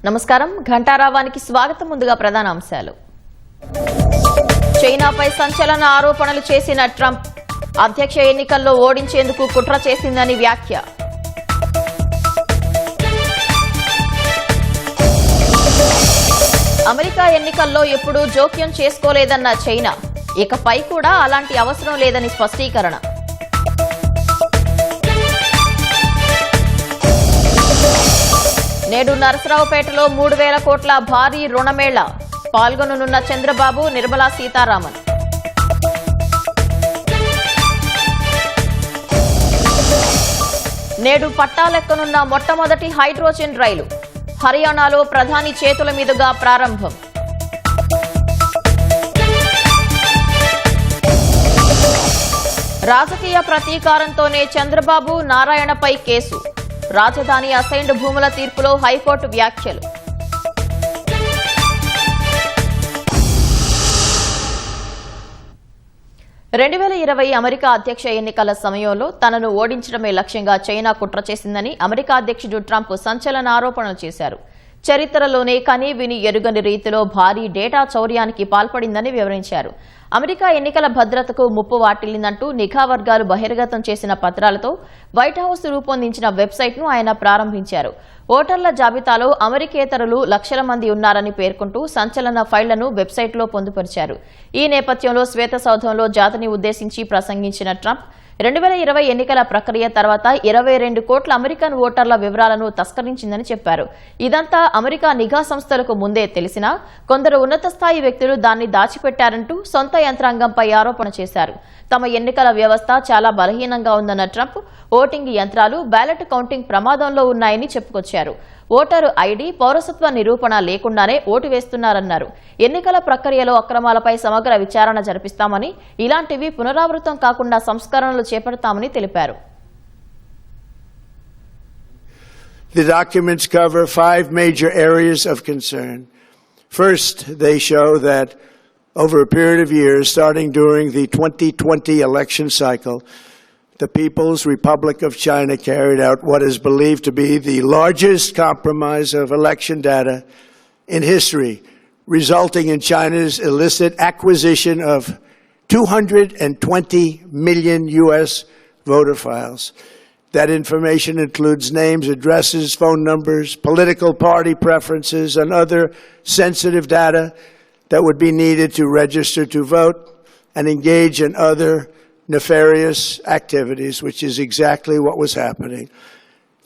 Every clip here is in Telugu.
నమస్కారం ఘంటారావానికి స్వాగతం. ముందుగా ప్రధాన అంశాలు. చైనాపై సంచలన ఆరోపణలు చేసిన ట్రంప్ అధ్యక్ష ఎన్నికల్లో ఓడించేందుకు కుట్ర చేసిందని వ్యాఖ్య. అమెరికా ఎన్నికల్లో ఎప్పుడూ జోక్యం చేసుకోలేదన్న చైనా ఇకపై కూడా అలాంటి అవసరం లేదని స్పష్టీకరణ. నేడు నరసరావుపేటలో 3,000 కోట్ల భారీ రుణమేళా పాల్గొననున్న చంద్రబాబు, నిర్మలా సీతారామన్. నేడు పట్టాలెక్కనున్న మొట్టమొదటి హైడ్రోజన్ రైలు హర్యానాలో ప్రధాని చేతుల మీదుగా ప్రారంభం. రాజకీయ ప్రతీకారంతోనే చంద్రబాబు, నారాయణపై కేసు. రాజధాని అసైన్డ్ భూముల తీర్పులో హైకోర్టు వ్యాఖ్యలు. అమెరికా అధ్యక్ష ఎన్నికల సమయంలో తనను ఓడించడమే లక్ష్యంగా చైనా కుట్ర చేసిందని అమెరికా అధ్యక్షుడు ట్రంప్ సంచలన ఆరోపణలు చేశారు. చరిత్రలోనే కనీ విని ఎరుగని రీతిలో భారీ డేటా చౌర్యానికి పాల్పడిందని వివరించారు. అమెరికా ఎన్నికల భద్రతకు ముప్పు వాటిల్లిందంటూ నిఘా వర్గాలు బహిర్గతం చేసిన పత్రాలతో వైట్ హౌస్ రూపొందించిన వెబ్సైట్ను ఆయన ప్రారంభించారు. ఓటర్ల జాబితాలో అమెరికేతరులు లక్షల మంది ఉన్నారని పేర్కొంటూ సంచలన ఫైళ్లను వెబ్సైట్లో పొందుపరిచారు. ఈ నేపథ్యంలో శ్వేతసౌధంలో జాతిని ఉద్దేశించి ప్రసంగించిన ట్రంప్ 2020 ఎన్నికల ప్రక్రియ తర్వాత 22 కోట్ల అమెరికన్ ఓటర్ల వివరాలను తస్కరించిందని చెప్పారు. ఇదంతా అమెరికా నిఘా సంస్థలకు ముందే తెలిసినా కొందరు ఉన్నత స్థాయి వ్యక్తులు దాన్ని దాచిపెట్టారంటూ సొంత యంత్రాంగంపై ఆరోపణ చేశారు. తమ ఎన్నికల వ్యవస్థ చాలా బలహీనంగా ఉందన్న ట్రంప్ ఓటింగ్ యంత్రాలు, బ్యాలెట్ కౌంటింగ్ ప్రమాదంలో ఉన్నాయని చెప్పుకొచ్చారు. ఓటరు ఐడీ, పౌరసత్వ నిరూపణ లేకుండానే ఓటు వేస్తున్నారన్నారు. ఎన్నికల ప్రక్రియలో అక్రమాలపై సమగ్ర విచారణ జరిపిస్తామని, ఇలాంటివి పునరావృతం కాకుండా సంస్కరణలు చేపడతామని తెలిపారు. The documents cover 5 major areas of concern. First, they show that over a period of years, starting during the 2020 election cycle, the People's Republic of China carried out what is believed to be the largest compromise of election data in history, resulting in China's illicit acquisition of 220 million U.S. voter files. That information includes names, addresses, phone numbers, political party preferences, and other sensitive data that would be needed to register to vote and engage in other nefarious activities, which is exactly what was happening.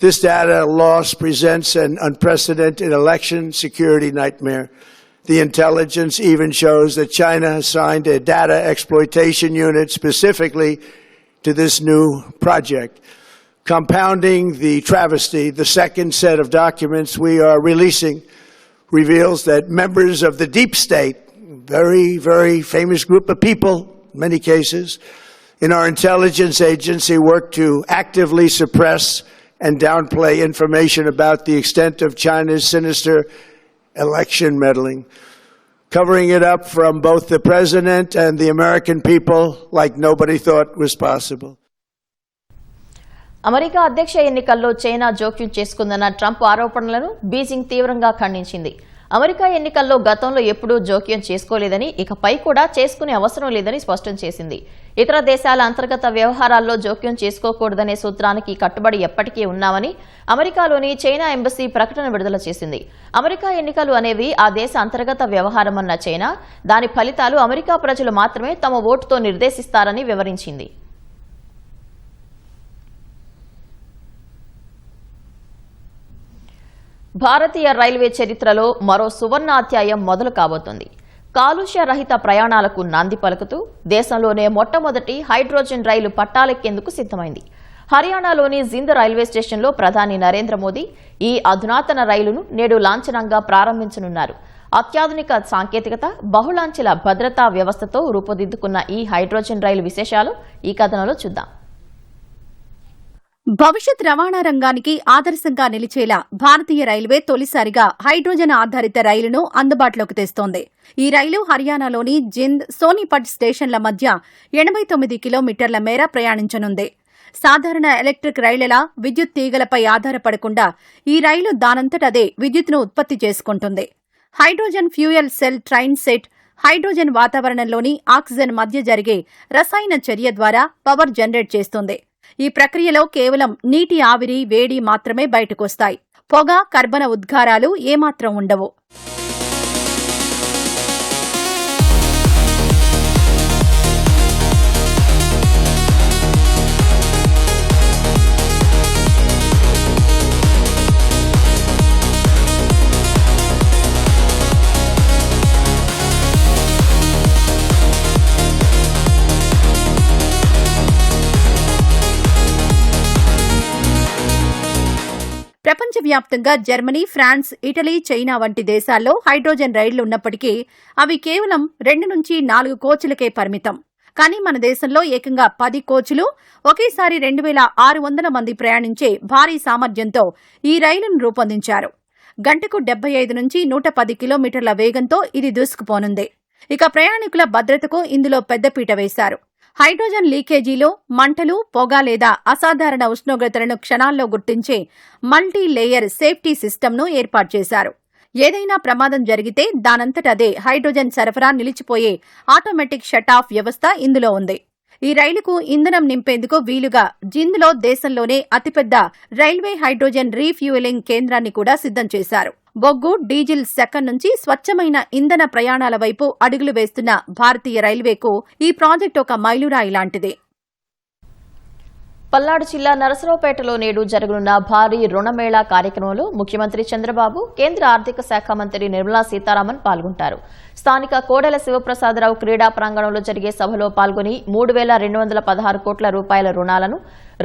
This data loss presents an unprecedented election security nightmare. The intelligence even shows that China assigned a data exploitation unit specifically to this new project. Compounding the travesty, the second set of documents we are releasing reveals that members of the deep state, very, very famous group of people, in many cases, in our intelligence agency work to actively suppress and downplay information about the extent of China's sinister election meddling, covering it up from both the president and the American people like nobody thought was possible. America అధ్యక్ష ఎన్నికల్లో చైనా జోక్యం చేసుకుందన్న ట్రంప్ ఆరోపణలను బీజింగ్ తీవ్రంగా ఖండించింది. అమెరికా ఎన్నికల్లో గతంలో ఎప్పుడూ జోక్యం చేసుకోలేదని, ఇకపై కూడా చేసుకునే అవసరం లేదని స్పష్టం చేసింది. ఇతర దేశాల అంతర్గత వ్యవహారాల్లో జోక్యం చేసుకోకూడదనే సూత్రానికి కట్టుబడి ఎప్పటికీ ఉన్నామని అమెరికాలోని చైనా ఎంబసీ ప్రకటన విడుదల చేసింది. అమెరికా ఎన్నికలు అనేవి ఆ దేశ అంతర్గత వ్యవహారమన్న చైనా దాని ఫలితాలు అమెరికా ప్రజలు మాత్రమే తమ ఓటుతో నిర్దేశిస్తారని వివరించింది. భారతీయ రైల్వే చరిత్రలో మరో సువర్ణాధ్యాయం మొదలు కాబోతోంది. కాలుష్య రహిత ప్రయాణాలకు నాంది పలుకుతూ దేశంలోనే మొట్టమొదటి హైడ్రోజన్ రైలు పట్టాలెక్కేందుకు సిద్ధమైంది. హర్యానాలోని జింద్ రైల్వే స్టేషన్లో ప్రధాని నరేంద్ర మోదీ ఈ అధునాతన రైలును నేడు లాంఛనంగా ప్రారంభించనున్నారు. అత్యాధునిక సాంకేతికత, బహుళాంచెల భద్రతా వ్యవస్థతో రూపుదిద్దుకున్న ఈ హైడ్రోజన్ రైలు విశేషాలు ఈ కథనంలో చూద్దాం. భవిష్యత్ రవాణా రంగానికి ఆదర్శంగా నిలిచేలా భారతీయ రైల్వే తొలిసారిగా హైడ్రోజన్ ఆధారిత రైలును అందుబాటులోకి తెస్తోంది. ఈ రైలు హర్యానాలోని జింద్, సోనిపట్ స్టేషన్ల మధ్య 89 కిలోమీటర్ల మేర ప్రయాణించనుంది. సాధారణ ఎలక్ట్రిక్ రైళ్లలా విద్యుత్ తీగలపై ఆధారపడకుండా ఈ రైలు దానంతటదే విద్యుత్తును ఉత్పత్తి చేసుకుంటుంది. Hydrogen fuel cell train set hydrogen వాతావరణంలోని ఆక్సిజన్ మధ్య జరిగే రసాయన చర్య ద్వారా పవర్ జనరేట్ చేస్తుంది. ఈ ప్రక్రియలో కేవలం నీటి ఆవిరి, వేడి మాత్రమే బయటకొస్తాయి. పొగ, కర్బన ఉద్గారాలు ఏమాత్రం ఉండవు. ప్రపంచవ్యాప్తంగా జర్మనీ, ఫ్రాన్స్, ఇటలీ, చైనా వంటి దేశాల్లో హైడ్రోజన్ రైళ్లు ఉన్నప్పటికీ అవి కేవలం 2 నుంచి 4 కోచ్లకే పరిమితం. కానీ మన దేశంలో ఏకంగా 10 కోచ్లు, ఒకేసారి 2600 మంది ప్రయాణించే భారీ సామర్థ్యంతో ఈ రైలును రూపొందించారు. గంటకు 75 నుంచి 110 కిలోమీటర్ల వేగంతో ఇది దూసుకుపోనుంది. ఇక ప్రయాణికుల భద్రతకు ఇందులో పెద్దపీట వేశారు. హైడ్రోజన్ లీకేజీలో మంటలు, పొగ లేదా అసాధారణ ఉష్ణోగ్రతలను క్షణాల్లో గుర్తించే మల్టీ లేయర్ సేఫ్టీ సిస్టమ్ను ఏర్పాటు చేశారు. ఏదైనా ప్రమాదం జరిగితే దానంతటదే హైడ్రోజన్ సరఫరా నిలిచిపోయే ఆటోమేటిక్ షట్ ఆఫ్ వ్యవస్థ ఇందులో ఉంది. ఈ రైలుకు ఇంధనం నింపేందుకు వీలుగా జింద్లో దేశంలోనే అతిపెద్ద రైల్వే హైడ్రోజన్ రీఫ్యూయలింగ్ కేంద్రాన్ని కూడా సిద్ధం చేశారు. బొగ్గు, డీజిల్ సెకన్ నుంచి స్వచ్ఛమైన ఇంధన ప్రయాణాల వైపు అడుగులు వేస్తున్న భారతీయ రైల్వేకు ఈ ప్రాజెక్టు ఒక మైలురాయి లాంటిది. పల్నాడు జిల్లా నరసరావుపేటలో నేడు జరగనున్న భారీ రుణమేళా కార్యక్రమంలో ముఖ్యమంత్రి చంద్రబాబు, కేంద్ర ఆర్థిక శాఖ మంత్రి నిర్మలా సీతారామన్ పాల్గొంటారు. స్థానిక కోడెల శివప్రసాదరావు క్రీడా ప్రాంగణంలో జరిగే సభలో పాల్గొని 3,216 కోట్ల రూపాయల రుణాలను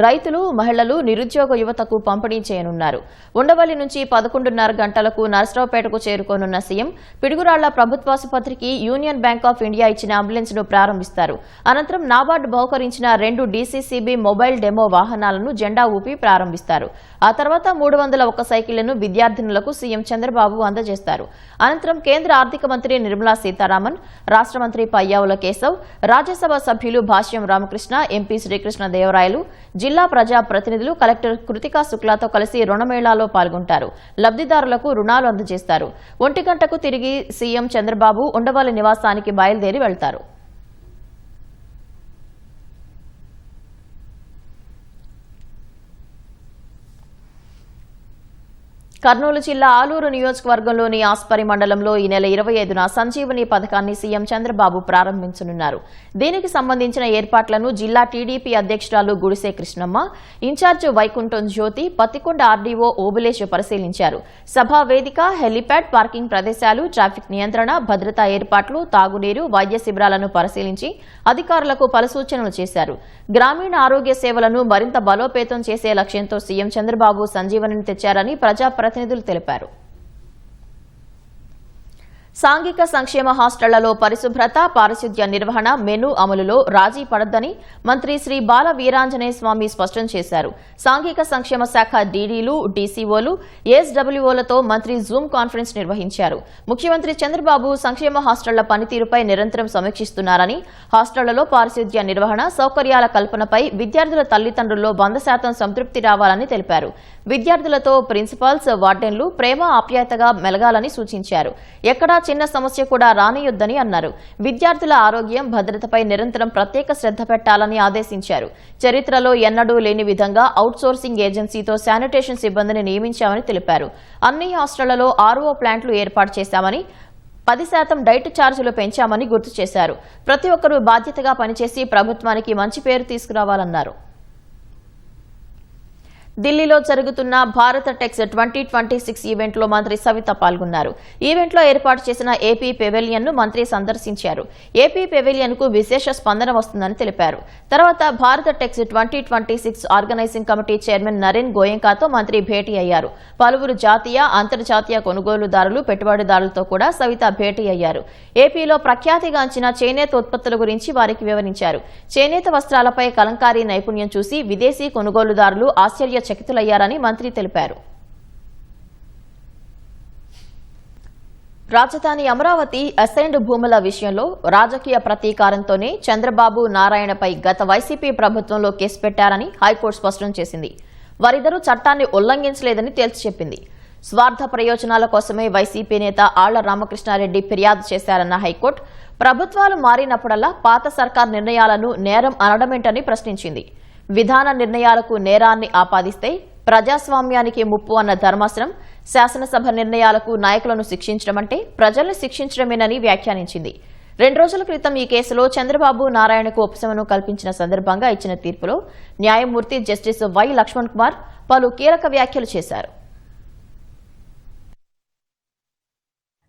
రైతులు, మహిళలు, నిరుద్యోగ యువతకు పంపిణీ చేయనున్నారు. ఉండవల్లి నుంచి 11:30 గంటలకు నరసరావుపేటకు చేరుకోనున్న సీఎం పిడుగురాళ్ల ప్రభుత్వాసుపత్రికి యూనియన్ బ్యాంక్ ఆఫ్ ఇండియా ఇచ్చిన అంబులెన్స్ ను ప్రారంభిస్తారు. అనంతరం నాబార్డు బహుకరించిన 2 డీసీసీబీ మొబైల్ డెమో వాహనాలను జెండా ఊపి ప్రారంభిస్తారు. ఆ తర్వాత 301 సైకిళ్లను విద్యార్థినులకు సీఎం చంద్రబాబు అందజేస్తారు. అనంతరం కేంద్ర ఆర్థిక మంత్రి నిర్మలా సీతారామన్, రాష్ట్ర మంత్రి పయ్యావుల కేశవ్, రాజ్యసభ సభ్యులు భాష్యం రామకృష్ణ, ఎంపీ శ్రీకృష్ణ దేవరాయలు, జిల్లా ప్రజా ప్రతినిధులు, కలెక్టర్ కృతికా శుక్లాతో కలిసి రుణమేళాలో పాల్గొంటారు. లబ్దిదారులకు రుణాలు అందజేస్తారు. 1 గంటకు తిరిగి సీఎం చంద్రబాబు ఉండవల్లి నివాసానికి బయలుదేరి వెళ్తారు. కర్నూలు జిల్లా ఆలూరు నియోజకవర్గంలోని ఆస్పరి మండలంలో ఈ నెల 25న సంజీవని పథకాన్ని సీఎం చంద్రబాబు ప్రారంభించనున్నారు. దీనికి సంబంధించిన ఏర్పాట్లను జిల్లా టీడీపీ అధ్యక్షురాలు గుడిసే కృష్ణమ్మ, ఇన్ఛార్జ్ వైకుంఠం జ్యోతి, పత్తికొండ ఆర్డీఓ ఓబులేష్ పరిశీలించారు. సభా వేదిక, హెలీప్యాడ్, పార్కింగ్ ప్రదేశాలు, ట్రాఫిక్ నియంత్రణ, భద్రతా ఏర్పాట్లు, తాగునీరు, వైద్య శిబిరాలను పరిశీలించి అధికారులకు పలు సూచనలు చేశారు. గ్రామీణ ఆరోగ్య సేవలను మరింత బలోపేతం చేసే లక్ష్యంతో సీఎం చంద్రబాబు సంజీవనిని తెచ్చారని ప్రజాప్రతినిధులు తెలిపారు. సాంఘిక సంక్షేమ హాస్టళ్లలో పరిశుభ్రత, పారిశుద్ధ్య నిర్వహణ, మెను అమలులో రాజీ పడొద్దని మంత్రి శ్రీ బాల వీరాంజనేయ స్వామి స్పష్టం చేశారు. సాంఘిక సంక్షేమ శాఖ డీడీలు, డీసీఓలు, ఎస్డబ్ల్యూఓలతో మంత్రి జూమ్ కాన్ఫరెన్స్ నిర్వహించారు. ముఖ్యమంత్రి చంద్రబాబు సంక్షేమ హాస్టళ్ల పనితీరుపై నిరంతరం సమీక్షిస్తున్నారని, హాస్టళ్లలో పారిశుద్ధ్య నిర్వహణ, సౌకర్యాల కల్పనపై విద్యార్థుల తల్లిదండ్రుల్లో 100% సంతృప్తి రావాలని తెలిపారు. విద్యార్థులతో ప్రిన్సిపాల్స్, వార్డెన్లు ప్రేమ ఆప్యాయతగా మెలగాలని సూచించారు. ఎక్కడా చిన్న సమస్య కూడా రానియొద్దని అన్నారు. విద్యార్థుల ఆరోగ్యం, భద్రతపై నిరంతరం ప్రత్యేక శ్రద్ధ పెట్టాలని ఆదేశించారు. చరిత్రలో ఎన్నడూ లేని విధంగా అవుట్సోర్సింగ్ ఏజెన్సీతో శానిటేషన్ సిబ్బందిని నియమించామని తెలిపారు. అన్ని హాస్టళ్లలో ఆర్ఓ ప్లాంట్లు ఏర్పాటు చేశామని, 10% డైట్ ఛార్జీలు పెంచామని గుర్తు చేశారు. ప్రతి ఒక్కరూ బాధ్యతగా పనిచేసి ప్రభుత్వానికి మంచి పేరు తీసుకురావాలన్నారు. ఢిల్లీలో జరుగుతున్న భారత టెక్స్ 2026 ఈవెంట్లో మంత్రి సవిత పాల్గొన్నారు. ఈవెంట్లో ఏర్పాటు చేసిన ఏపీ పెవిలియన్ ను మంత్రి సందర్శించారు. ఏపీ పెవిలియన్ కు విశేష స్పందన వస్తుందని తెలిపారు. తర్వాత Bharat Tex 2026 organising committee chairman Naren గోయంకాతో మంత్రి భేటీ అయ్యారు. పలువురు జాతీయ, అంతర్జాతీయ కొనుగోలుదారులు, పెట్టుబడిదారులతో కూడా సవిత భేటీ అయ్యారు. ఏపీలో ప్రఖ్యాతిగాంచిన చేనేత ఉత్పత్తుల గురించి వారికి వివరించారు. చేనేత వస్త్రాలపై కలంకారీ నైపుణ్యం చూసి విదేశీ కొనుగోలుదారులు ఆశ్చర్యచకితులయ్యారని మంత్రి తెలిపారు. రాజధాని అమరావతి అసైన్డ్ భూముల విషయంలో రాజకీయ ప్రతీకారంతోనే చంద్రబాబు, నారాయణపై గత వైసీపీ ప్రభుత్వంలో కేసు పెట్టారని హైకోర్టు స్పష్టం చేసింది. వారిద్దరూ చట్టాన్ని ఉల్లంఘించలేదని తేల్చి చెప్పింది. స్వార్థ ప్రయోజనాల కోసమే వైసీపీ నేత ఆళ్ల రామకృష్ణారెడ్డి ఫిర్యాదు చేశారన్న హైకోర్టు ప్రభుత్వాలు మారినప్పుడల్లా పాత సర్కార్ నిర్ణయాలను నేరం అనడమేంటని ప్రశ్నించింది. విధాన నిర్ణయాలకు నేరాన్ని ఆపాదిస్తే ప్రజాస్వామ్యానికి ముప్పు అన్న ధర్మాసనం శాసనసభ నిర్ణయాలకు నాయకులను శిక్షించడమంటే ప్రజల్ని శిక్షించడమేనని వ్యాఖ్యానించింది. 2 రోజుల క్రితం ఈ కేసులో చంద్రబాబు, నారాయణకు ఉపశమనం కల్పించిన సందర్భంగా ఇచ్చిన తీర్పులో న్యాయమూర్తి జస్టిస్ వై లక్ష్మణ్ కుమార్ పలు కీలక వ్యాఖ్యలు చేశారు.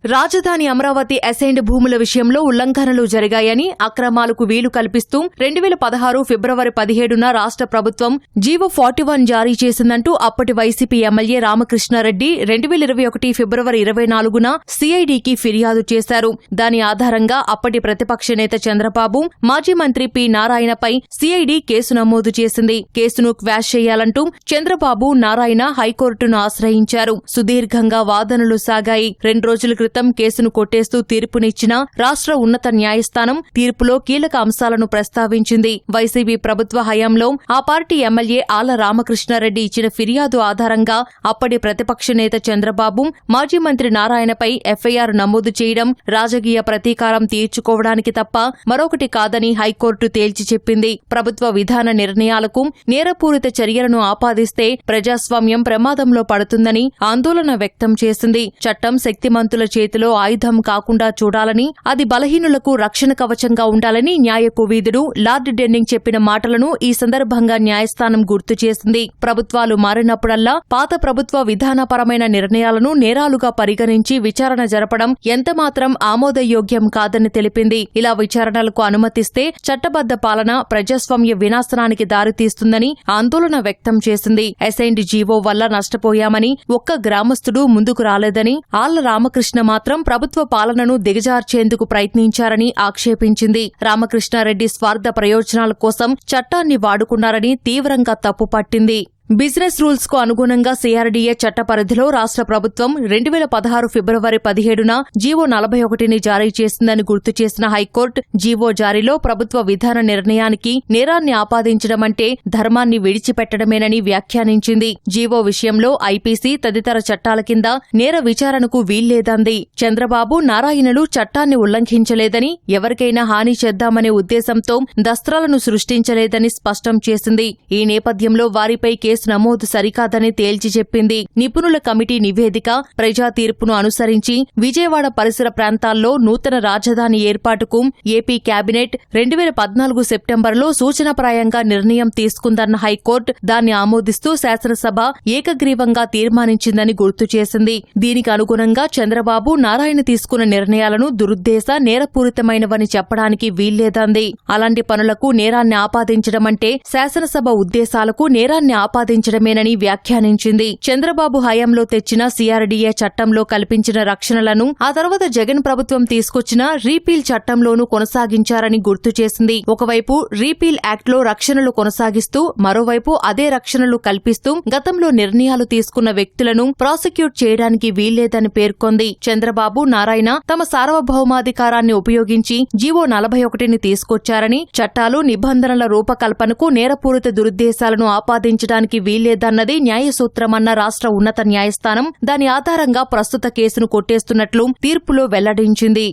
రాజధాని అమరావతి అసైన్డ్ భూముల విషయంలో ఉల్లంఘనలు జరిగాయని, అక్రమాలకు వీలు కల్పిస్తూ 2016 ఫిబ్రవరి 17న రాష్ట్ర ప్రభుత్వం జీవో 41 జారీ చేసిందంటూ అప్పటి వైసీపీ ఎమ్మెల్యే రామకృష్ణారెడ్డి 2021 ఫిబ్రవరి 24న సిఐడికి ఫిర్యాదు చేశారు. దాని ఆధారంగా అప్పటి ప్రతిపక్ష నేత చంద్రబాబు, మాజీ మంత్రి పి నారాయణపై సిఐడి కేసు నమోదు చేసింది. కేసును క్వాష్ చేయాలంటూ చంద్రబాబు, నారాయణ హైకోర్టును ఆశ్రయించారు. సుదీర్ఘంగా వాదనలు సాగాయి. 2 రోజుల క్రితం కేసును కొట్టేస్తూ తీర్పునిచ్చిన రాష్ట్ర ఉన్నత న్యాయస్థానం తీర్పులో కీలక అంశాలను ప్రస్తావించింది. వైసీపీ ప్రభుత్వ హయాంలో ఆ పార్టీ ఎమ్మెల్యే ఆళ్ల రామకృష్ణారెడ్డి ఇచ్చిన ఫిర్యాదు ఆధారంగా అప్పటి ప్రతిపక్ష నేత చంద్రబాబు, మాజీ మంత్రి నారాయణపై ఎఫ్ఐఆర్ నమోదు చేయడం రాజకీయ ప్రతీకారం తీర్చుకోవడానికి తప్ప మరొకటి కాదని హైకోర్టు తేల్చి చెప్పింది. ప్రభుత్వ విధాన నిర్ణయాలకు నేరపూరిత చర్యలను ఆపాదిస్తే ప్రజాస్వామ్యం ప్రమాదంలో పడుతుందని ఆందోళన వ్యక్తం చేసింది. చట్టం శక్తిమంతుల చేతిలో ఆయుధం కాకుండా చూడాలని, అది బలహీనులకు రక్షణ కవచంగా ఉండాలని న్యాయ కోవిదుడు లార్డ్ డెన్నింగ్ చెప్పిన మాటలను ఈ సందర్భంగా న్యాయస్థానం గుర్తు చేసింది. ప్రభుత్వాలు మారినప్పుడల్లా పాత ప్రభుత్వ విధానపరమైన నిర్ణయాలను నేరాలుగా పరిగణించి విచారణ జరపడం ఎంతమాత్రం ఆమోదయోగ్యం కాదని తెలిపింది. ఇలా విచారణలకు అనుమతిస్తే చట్టబద్ద పాలన ప్రజాస్వామ్య వినాశనానికి దారితీస్తుందని ఆందోళన వ్యక్తం చేసింది. అసైన్డ్ జీవో వల్ల నష్టపోయామని ఒక్క గ్రామస్తుడు ముందుకు రాలేదని, ఆళ్ల రామకృష్ణ మాత్రం ప్రభుత్వ పాలనను దిగజార్చేందుకు ప్రయత్నించారని ఆక్షేపించింది. రామకృష్ణారెడ్డి స్వార్థ ప్రయోజనాల కోసం చట్టాన్ని వాడుకున్నారని తీవ్రంగా తప్పుపట్టింది. బిజినెస్ రూల్స్ కు అనుగుణంగా సిఆర్డీఏ చట్ట పరిధిలో రాష్ట్ర ప్రభుత్వం 2016 ఫిబ్రవరి 17న జీవో 41ని జారీ చేసిందని గుర్తు చేసిన హైకోర్టు జీవో జారీలో ప్రభుత్వ విధాన నిర్ణయానికి నేరాన్ని ఆపాదించడమంటే ధర్మాన్ని విడిచిపెట్టడమేనని వ్యాఖ్యానించింది. జీవో విషయంలో ఐపీసీ తదితర చట్టాల కింద నేర విచారణకు వీల్లేదంది. చంద్రబాబు, నారాయణలు చట్టాన్ని ఉల్లంఘించలేదని, ఎవరికైనా హాని చేద్దామనే ఉద్దేశంతో దస్త్రాలను సృష్టించలేదని స్పష్టం చేసింది. ఈ నేపథ్యంలో వారిపై కేసు నమోదు సరికాదని తేల్చి చెప్పింది. నిపుణుల కమిటీ నివేదిక, ప్రజా తీర్పును అనుసరించి విజయవాడ పరిసర ప్రాంతాల్లో నూతన రాజధాని ఏర్పాటుకు ఏపీ కేబినెట్ 2014 సెప్టెంబర్లో సూచనప్రాయంగా నిర్ణయం తీసుకుందన్న హైకోర్టు దాన్ని ఆమోదిస్తూ శాసనసభ ఏకగ్రీవంగా తీర్మానించిందని గుర్తు చేసింది. దీనికి అనుగుణంగా చంద్రబాబు, నారాయణ తీసుకున్న నిర్ణయాలను దురుద్దేశ, నేరపూరితమైనవని చెప్పడానికి వీల్లేదంది. అలాంటి పనులకు నేరాన్ని ఆపాదించడమంటే శాసనసభ ఉద్దేశాలకు నేరాన్ని ఆపాదించడమేనని వ్యాఖ్యానించింది. చంద్రబాబు హయాంలో తెచ్చిన సిఆర్డీఏ చట్టంలో కల్పించిన రక్షణలను ఆ తర్వాత జగన్ ప్రభుత్వం తీసుకొచ్చిన రీపీల్ చట్టంలోనూ కొనసాగించారని గుర్తు చేసింది. ఒకవైపు రీపీల్ యాక్ట్లో రక్షణలు కొనసాగిస్తూ, మరోవైపు అదే రక్షణలు కల్పిస్తూ గతంలో నిర్ణయాలు తీసుకున్న వ్యక్తులను ప్రాసిక్యూట్ చేయడానికి వీల్లేదని పేర్కొంది. చంద్రబాబు, నారాయణ తమ సార్వభౌమాధికారాన్ని ఉపయోగించి జీవో 41ని తీసుకొచ్చారని, చట్టాలు, నిబంధనల రూపకల్పనకు నేరపూరిత దురుద్దేశాలను ఆపాదించడానికి వీల్లేదన్నది న్యాయసూత్రమన్న రాష్ట్ర ఉన్నత న్యాయస్థానం దాని ఆధారంగా ప్రస్తుత కేసును కొట్టేస్తున్నట్లు తీర్పులో వెల్లడించింది.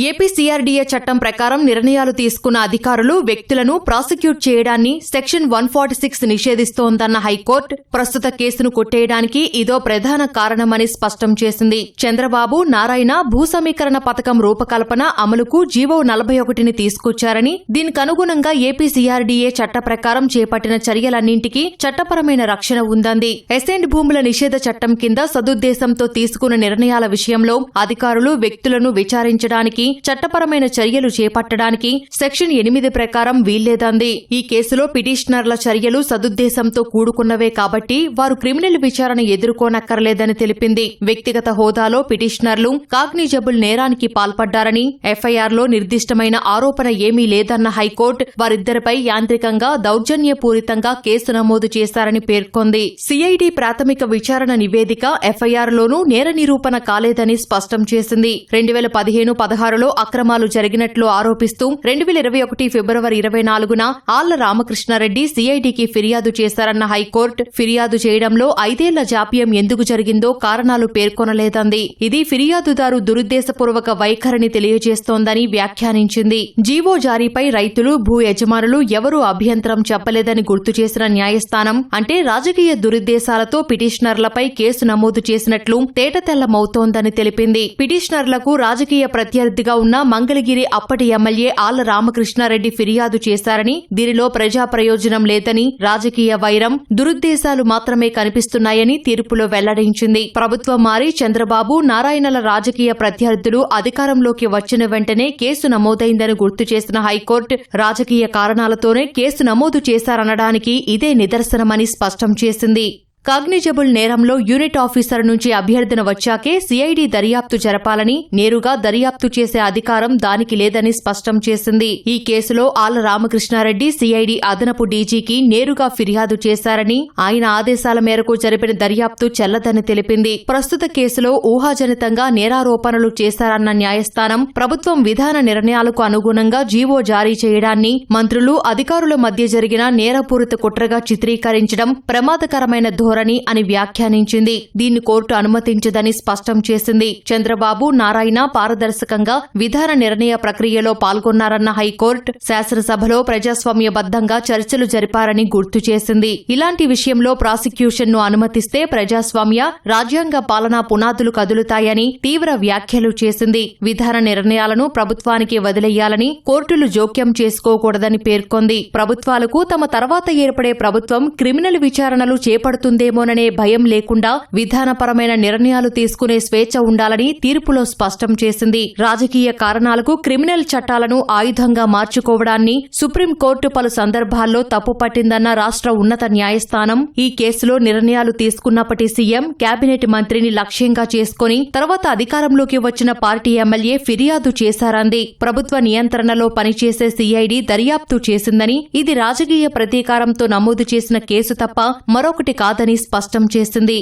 ఏపీ సిఆర్డీఏ చట్టం ప్రకారం నిర్ణయాలు తీసుకున్న అధికారులు వ్యక్తులను ప్రాసిక్యూట్ చేయడాన్ని సెక్షన్ 146 నిషేధిస్తోందన్న హైకోర్టు ప్రస్తుత కేసును కొట్టేయడానికి ఇదో ప్రధాన కారణమని స్పష్టం చేసింది. చంద్రబాబు నారాయణ భూ సమీకరణ పథకం రూపకల్పన అమలుకు జీవో 41ని తీసుకొచ్చారని, దీనికి అనుగుణంగా ఏపీ సిఆర్డీఏ చట్ట ప్రకారం చేపట్టిన చర్యలన్నింటికీ చట్టపరమైన రక్షణ ఉందంది. ఎసెంట్ భూముల నిషేధ చట్టం కింద సదుద్దేశంతో తీసుకున్న నిర్ణయాల విషయంలో అధికారులు వ్యక్తులను విచారించడానికి, చట్టపరమైన చర్యలు చేపట్టడానికి సెక్షన్ 8 ప్రకారం వీల్లేదంది. ఈ కేసులో పిటిషనర్ల చర్యలు సదుద్దేశంతో కూడుకున్నవే కాబట్టి వారు క్రిమినల్ విచారణ ఎదుర్కోనక్కర్లేదని తెలిపింది. వ్యక్తిగత హోదాలో పిటిషనర్లు కాగ్నిజబుల్ నేరానికి పాల్పడ్డారని, ఎఫ్ఐఆర్లో నిర్దిష్టమైన ఆరోపణ ఏమీ లేదన్న హైకోర్టు వారిద్దరిపై యాంత్రికంగా దౌర్జన్యపూరితంగా కేసు నమోదు చేశారని పేర్కొంది. సిఐడి ప్రాథమిక విచారణ నివేదిక ఎఫ్ఐఆర్లోనూ నేర నిరూపణ కాలేదని స్పష్టం చేసింది. 2015-16లో అక్రమాలు జరిగినట్లు ఆరోపిస్తూ 2021 ఫిబ్రవరి 24న ఆళ్ల రామకృష్ణారెడ్డి సిఐడికి ఫిర్యాదు చేశారన్న హైకోర్టు ఫిర్యాదు చేయడంలో 5 ఏళ్ల జాప్యం ఎందుకు జరిగిందో కారణాలు పేర్కొనలేదంది. ఇది ఫిర్యాదుదారు దురుద్దేశపూర్వక వైఖరిని తెలియజేస్తోందని వ్యాఖ్యానించింది. జీవో జారీపై రైతులు, భూ యజమానులు ఎవరూ అభ్యంతరం చెప్పలేదని గుర్తు చేసిన న్యాయస్థానం, అంటే రాజకీయ దురుద్దేశాలతో పిటిషనర్లపై కేసు నమోదు చేసినట్లు తేటతెల్లమవుతోందని తెలిపింది. పిటిషనర్లకు రాజకీయ ప్రత్యర్థిగా ఉన్న మంగళగిరి అప్పటి ఎమ్మెల్యే ఆళ్ల రామకృష్ణారెడ్డి ఫిర్యాదు చేశారని, దీనిలో ప్రజా ప్రయోజనం లేదని, రాజకీయ వైరం, దురుద్దేశాలు మాత్రమే కనిపిస్తున్నాయని తీర్పులో వెల్లడించింది. ప్రభుత్వం మారి చంద్రబాబు, నారాయణల రాజకీయ ప్రత్యర్థులు అధికారంలోకి వచ్చిన వెంటనే కేసు నమోదైందని గుర్తు చేసిన హైకోర్టు రాజకీయ కారణాలతోనే కేసు నమోదు చేశారనడానికి ఇదే నిదర్శనమని స్పష్టం చేసింది. కాగ్నిజబుల్ నేరంలో యూనిట్ ఆఫీసర్ నుంచి అభ్యర్థన వచ్చాకే సిఐడి దర్యాప్తు జరపాలని, నేరుగా దర్యాప్తు చేసే అధికారం దానికి లేదని స్పష్టం చేసింది. ఈ కేసులో ఆళ్ల రామకృష్ణారెడ్డి సిఐడి అదనపు డీజీకి నేరుగా ఫిర్యాదు చేశారని, ఆయన ఆదేశాల మేరకు జరిపిన దర్యాప్తు చెల్లదని తెలిపింది. ప్రస్తుత కేసులో ఊహాజనితంగా నేరారోపణలు చేశారన్న న్యాయస్థానం ప్రభుత్వం విధాన నిర్ణయాలకు అనుగుణంగా జీవో జారీ చేయడాన్ని మంత్రులు, అధికారుల మధ్య జరిగిన నేరపూరిత కుట్రగా చిత్రీకరించడం ప్రమాదకరమైన ధోరణి అని వ్యాఖ్యానించింది. దీన్ని కోర్టు అనుమతించదని స్పష్టం చేసింది. చంద్రబాబు, నారాయణ పారదర్శకంగా విధాన నిర్ణయ ప్రక్రియలో పాల్గొన్నారన్న హైకోర్టు శాసనసభలో ప్రజాస్వామ్యబద్దంగా చర్చలు జరిపారని గుర్తు చేసింది. ఇలాంటి విషయంలో ప్రాసిక్యూషన్ ను అనుమతిస్తే ప్రజాస్వామ్య, రాజ్యాంగ పాలనా పునాదులు కదులుతాయని తీవ్ర వ్యాఖ్యలు చేసింది. విధాన నిర్ణయాలను ప్రభుత్వానికి వదిలేయాలని, కోర్టులు జోక్యం చేసుకోకూడదని పేర్కొంది. ప్రభుత్వాలకు తమ తర్వాత ఏర్పడే ప్రభుత్వం క్రిమినల్ విచారణలు చేపడుతుందేమోననే భయం లేకుండా విధానపరమైన నిర్ణయాలు తీసుకునే స్వేచ్ఛ ఉండాలని తీర్పులో స్పష్టం చేసింది. రాజకీయ కారణాలకు క్రిమినల్ చట్టాలను ఆయుధంగా మార్చుకోవడాన్ని సుప్రీంకోర్టు పలు సందర్భాల్లో తప్పుపట్టిందన్న రాష్ట్ర ఉన్నత న్యాయస్థానం ఈ కేసులో నిర్ణయాలు తీసుకున్నప్పటి సీఎం, కేబినెట్ మంత్రిని లక్ష్యంగా చేసుకుని తర్వాత అధికారంలోకి వచ్చిన పార్టీ ఎమ్మెల్యే ఫిర్యాదు చేశారంది. ప్రభుత్వ నియంత్రణలో పనిచేసే సిఐడి దర్యాప్తు చేసిందని, ఇది రాజకీయ ప్రతీకారంతో నమోదు చేసిన కేసు తప్ప మరొకటి కాదని స్పష్టం చేసింది.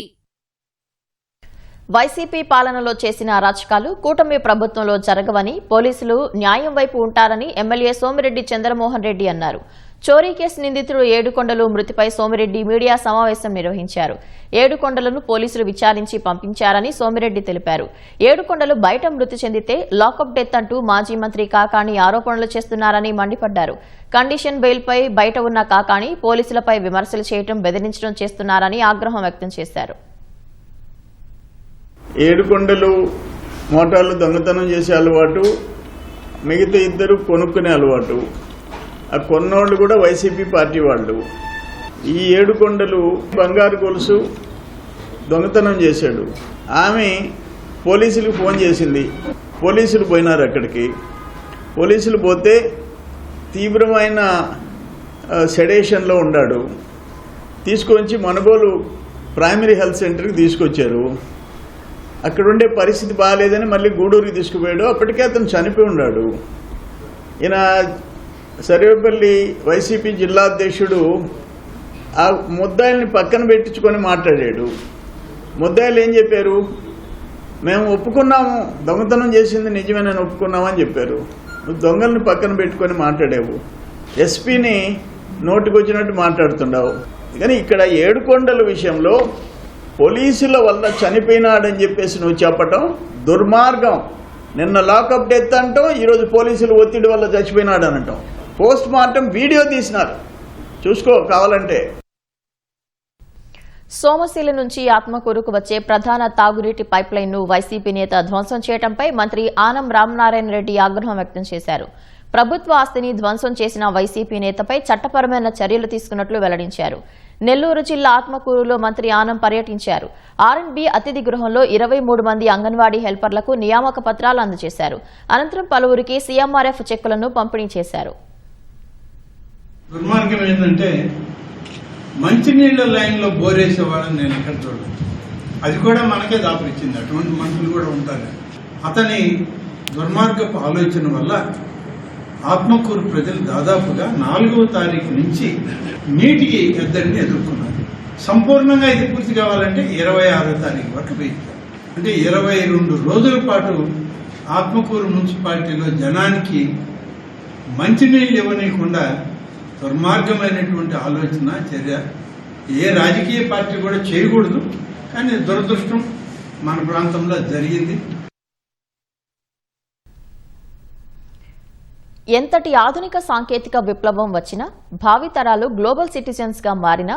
వైసీపీ పాలనలో చేసిన అరాచకాలు కూటమి ప్రభుత్వంలో జరగవని, పోలీసులు న్యాయం వైపు ఉంటారని ఎమ్మెల్యే సోమిరెడ్డి చంద్రమోహన్ రెడ్డి అన్నారు. చోరీ కేసు నిందితుడు ఏడుకొండలు మృతిపై సోమిరెడ్డి మీడియా సమావేశం నిర్వహించారు. ఏడుకొండలను పోలీసులు విచారించి పంపించారని సోమిరెడ్డి తెలిపారు. ఏడుకొండలు బయట మృతి చెందితే లాకప్ డెత్ అంటూ మాజీ మంత్రి కాకాణి ఆరోపణలు చేస్తున్నారని మండిపడ్డారు. కండిషన్ బెయిల్పై బయట ఉన్న కాకాణి పోలీసులపై విమర్శలు చేయడం, బెదిరించడం చేస్తున్నారని ఆగ్రహం వ్యక్తం చేశారు. ఏడుకొండలు మోటార్లు దొంగతనం చేసే అలవాటు, మిగతా ఇద్దరు కొనుక్కునే అలవాటు. ఆ కొన్నోళ్ళు కూడా వైసీపీ పార్టీ వాళ్ళు. ఈ ఏడుకొండలు బంగారు గొలుసు దొంగతనం చేశాడు. ఆమె పోలీసులకు ఫోన్ చేసింది. పోలీసులు పోయినారు అక్కడికి. పోలీసులు పోతే తీవ్రమైన సెడేషన్లో ఉన్నాడు. తీసుకొచ్చి మనుగోలు ప్రైమరీ హెల్త్ సెంటర్కి తీసుకొచ్చారు. అక్కడుండే పరిస్థితి బాగాలేదని మళ్ళీ గూడూరుకి తీసుకుపోయాడు. అప్పటికే అతను చనిపోయి ఉన్నాడు. ఈయన సర్వేపల్లి వైసీపీ జిల్లా అధ్యక్షుడు ఆ ముద్దాయిల్ని పక్కన పెట్టించుకొని మాట్లాడాడు. ముద్దాయిలు ఏం చెప్పారు? మేము ఒప్పుకున్నాము, దొంగతనం చేసింది నిజమే, నేను ఒప్పుకున్నామని చెప్పారు. నువ్వు దొంగల్ని పక్కన పెట్టుకొని మాట్లాడావు, ఎస్పీని నోటికొచ్చినట్టు మాట్లాడుతున్నావు. కానీ ఇక్కడ ఏడుకొండల విషయంలో పోలీసుల వల్ల చనిపోయినాడని చెప్పేసి నువ్వు చెప్పటం దుర్మార్గం. నిన్న లాకప్ డెత్ అంటాం, ఈరోజు పోలీసులు ఒత్తిడి వల్ల చచ్చిపోయినాడు అనటం. పోస్ట్ మార్టం వీడియో తీసినారు, చూసుకో కావాలంటే. సోమశీల నుంచి ఆత్మకూరుకు వచ్చే ప్రధాన తాగునీటి పైప్లైన్ ను వైసీపీ నేత ధ్వంసం చేయడంపై మంత్రి ఆనం రామనారాయణ రెడ్డి ఆగ్రహం వ్యక్తం చేశారు. ప్రభుత్వ ఆస్తిని ధ్వంసం చేసిన వైసీపీ నేతపై చట్టపరమైన చర్యలు తీసుకున్నట్లు వెల్లడించారు. నెల్లూరు జిల్లా ఆత్మకూరులో మంత్రి ఆనం పర్యటించారు. ఆర్ఎండ్బి అతిథి గృహంలో 23 మంది అంగన్వాడీ హెల్పర్లకు నియామక పత్రాలు అందజేశారు. అనంతరం పలువురికి సీఎంఆర్ఎఫ్ చెక్కులను పంపిణీ చేశారు. దుర్మార్గం ఏంటంటే మంచినీళ్ళ లైన్లో బోరేసే వాళ్ళని నేను ఎక్కడ చూడలేదు. అది కూడా మనకే దాపురిచ్చింది. అటువంటి మనుషులు కూడా ఉంటారు. అతని దుర్మార్గపు ఆలోచన వల్ల ఆత్మకూరు ప్రజలు దాదాపుగా 4వ తారీఖు నుంచి నీటికి ఎద్దడిని ఎదుర్కొన్నారు. సంపూర్ణంగా ఇది పూర్తి కావాలంటే 26వ తారీఖు వరకు వేయించారు. అంటే 22 రోజుల పాటు ఆత్మకూరు మున్సిపాలిటీలో జనానికి మంచినీళ్ళు ఇవ్వనీయకుండా దుర్మార్గమైనటువంటి ఆలోచన చర్య ఏ రాజకీయ పార్టీ కూడా చేయకూడదు. కానీ దురదృష్టం మన ప్రాంతంలో జరిగింది. ఎంతటి ఆధునిక సాంకేతిక విప్లవం వచ్చినా, భావితరాలు గ్లోబల్ సిటిజన్స్ గా మారినా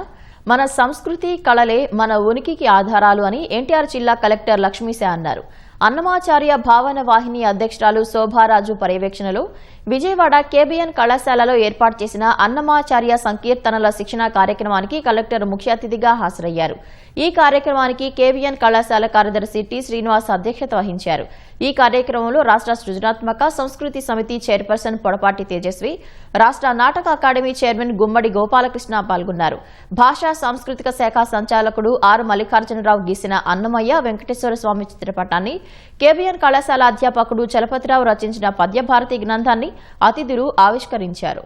మన సంస్కృతి కళలే మన ఉనికికి ఆధారాలు అని ఎన్టీఆర్ జిల్లా కలెక్టర్ లక్ష్మీశ అన్నారు. అన్నమాచార్య భావన వాహిని అధ్యక్షురాలు శోభారాజు పర్యవేక్షణలో విజయవాడ కేబీఎన్ కళాశాలలో ఏర్పాటు చేసిన అన్నమాచార్య సంకీర్తనల శిక్షణ కార్యక్రమానికి కలెక్టర్ ముఖ్య అతిథిగా హాజరయ్యారు. ఈ కార్యక్రమానికి కేబీఎన్ కళాశాల కార్యదర్శి టి శ్రీనివాస్ అధ్యక్షత వహించారు. ఈ కార్యక్రమంలో రాష్ట్ర సృజనాత్మక సంస్కృతి సమితి చైర్పర్సన్ పొడపాటి తేజస్వి, రాష్ట్ర నాటక అకాడమీ చైర్మన్ గుమ్మడి గోపాలకృష్ణ పాల్గొన్నారు. భాషా సాంస్కృతిక శాఖ సంచాలకుడు ఆర్ మల్లికార్జునరావు గీసిన అన్నమయ్య వెంకటేశ్వర స్వామి చిత్రపటాన్ని, కేబీఎన్ కళాశాల అధ్యాపకుడు చలపతిరావు రచించిన పద్యభారతి గ్రంథాన్ని అతిథులు ఆవిష్కరించారు.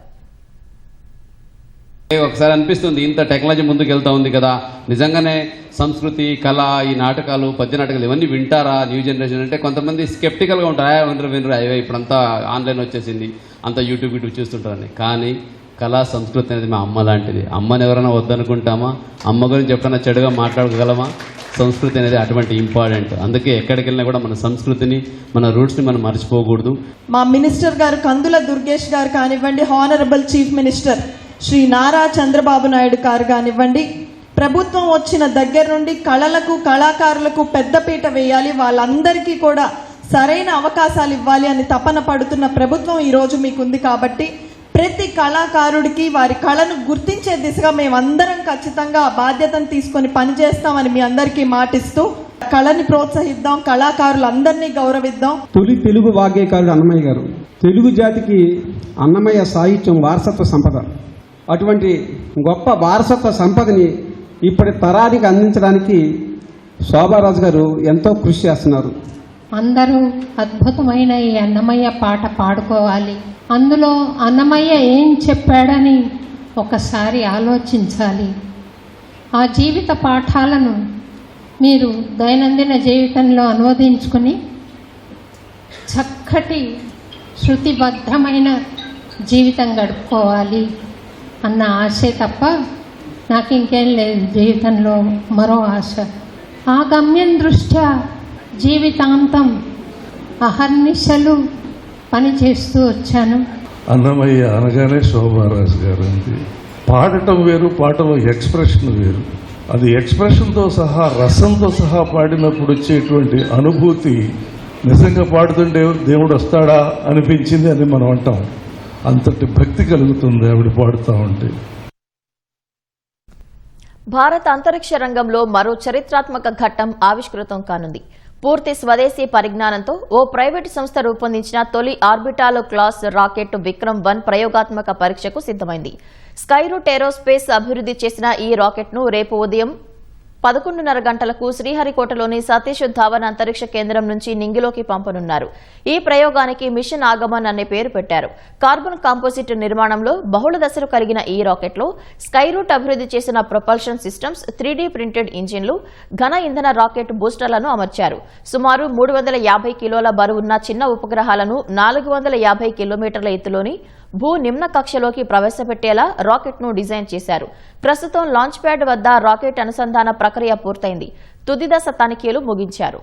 ఒకసారి అనిపిస్తుంది, ఇంత టెక్నాలజీ ముందుకు వెళ్తా ఉంది కదా, నిజంగానే సంస్కృతి కళ ఈ నాటకాలు పద్య నాటకాలు ఇవన్నీ వింటారా న్యూ జనరేషన్ అంటే కొంతమంది స్కెప్టికల్గా ఉంటారు. వినరు అవే ఇప్పుడంతా ఆన్లైన్ వచ్చేసింది, అంతా యూట్యూబ్ చూస్తుంటారని. కానీ కళా సంస్కృతి అనేది మా అమ్మ లాంటిది. అమ్మని ఎవరైనా వద్దనుకుంటామా? అమ్మ గురించి ఎప్పుడైనా చెడుగా మాట్లాడగలమా? సంస్కృతి అనేది అటువంటి ఇంపార్టెంట్. అందుకే ఎక్కడికి వెళ్ళినా కూడా మన సంస్కృతిని, మన రూట్స్ని మనం మర్చిపోకూడదు. మా మినిస్టర్ గారు కందుల దుర్గేష్ గారు కానివ్వండి, honourable chief minister Shri Nara Chandrababu Naidu garu కానివ్వండి, ప్రభుత్వం వచ్చిన దగ్గర నుండి కళలకు కళాకారులకు పెద్దపీట వేయాలి, వాళ్ళందరికీ కూడా సరైన అవకాశాలు ఇవ్వాలి అని తపన పడుతున్న ప్రభుత్వం ఈరోజు మీకుంది. కాబట్టి ప్రతి కళాకారుడికి వారి కళను గుర్తించే దిశగా మేమందరం ఖచ్చితంగా బాధ్యతను తీసుకొని పనిచేస్తామని మీ అందరికీ మాటిస్తూ కళని ప్రోత్సహిద్దాం, కళాకారులందరినీ గౌరవిద్దాం. తొలి తెలుగు వాగ్గేయకారుడు అన్నమయ్య గారు. తెలుగు జాతికి అన్నమయ్య సాహిత్యం వారసత్వ సంపద. అటువంటి గొప్ప వారసత్వ సంపదని ఇప్పటి తరానికి అందించడానికి శోభారాజు గారు ఎంతో కృషి చేస్తున్నారు. అందరూ అద్భుతమైన ఈ అన్నమయ్య పాట పాడుకోవాలి. అందులో అన్నమయ్య ఏం చెప్పాడని ఒకసారి ఆలోచించాలి. ఆ జీవిత పాఠాలను మీరు దైనందిన జీవితంలో అనువదించుకుని చక్కటి శృతిబద్ధమైన జీవితం గడుపుకోవాలి అన్న ఆశే తప్ప నాకు ఇంకేం లేదు జీవితంలో మరో ఆశ. ఆ గమ్యం దృష్ట్యా జీవితాంతం అహర్నిశలు పని చేస్తూ వచ్చాను. అన్నమయ్య అనగానే శోభారాజు గారు అంది. పాడటం వేరు, పాటలో ఎక్స్ప్రెషన్ వేరు. అది ఎక్స్ప్రెషన్తో సహా రసంతో సహా పాడినప్పుడు వచ్చేటువంటి అనుభూతి నిజంగా పాడుతుంటే దేవుడు వస్తాడా అనిపించింది అని మనం అంటాం. అంతటి భక్తి కలుగుతుంది ఆవిడ పాడుతూ ఉంటే. భారత అంతరిక్ష రంగంలో మరో చరిత్రాత్మక ఘట్టం ఆవిష్కృతం కానుంది. పూర్తి స్వదేశీ పరిజ్ఞానంతో ఓ ప్రైవేటు సంస్థ రూపొందించిన తొలి ఆర్బిటాల్ క్లాస్ రాకెట్ విక్రమ్-1 ప్రయోగాత్మక పరీక్షకు సిద్దమైంది. స్కైరూట్ ఏరోస్పేస్ అభివృద్ధి చేసిన ఈ రాకెట్ ను రేపు ఉదయం 11:30 గంటలకు శ్రీహరికోటలోని సతీష్ ధావన్ అంతరిక్ష కేంద్రం నుంచి నింగిలోకి పంపనున్నారు. ఈ ప్రయోగానికి మిషన్ ఆగమన్ అనే పేరు పెట్టారు. కార్బన్ కాంపోజిట్ నిర్మాణంలో బహుళ దశలు కలిగిన ఈ రాకెట్ లో స్కైరూట్ అభివృద్ధి చేసిన ప్రొపల్షన్ సిస్టమ్స్, 3D ప్రింటెడ్ ఇంజిన్లు, ఘన ఇంధన రాకెట్ బూస్టర్లను అమర్చారు. సుమారు 350 కిలోల బరువున్న చిన్న ఉపగ్రహాలను 450 కిలోమీటర్ల ఎత్తులోని భూ నిమ్న కక్షలోకి ప్రవేశపెట్టేలా రాకెట్ ను డిజైన్ చేశారు. ప్రస్తుతం లాంచ్ ప్యాడ్ వద్ద రాకెట్ అనుసంధాన ప్రక్రియ పూర్తయింది. తుది దశ తనిఖీలు ముగించారు.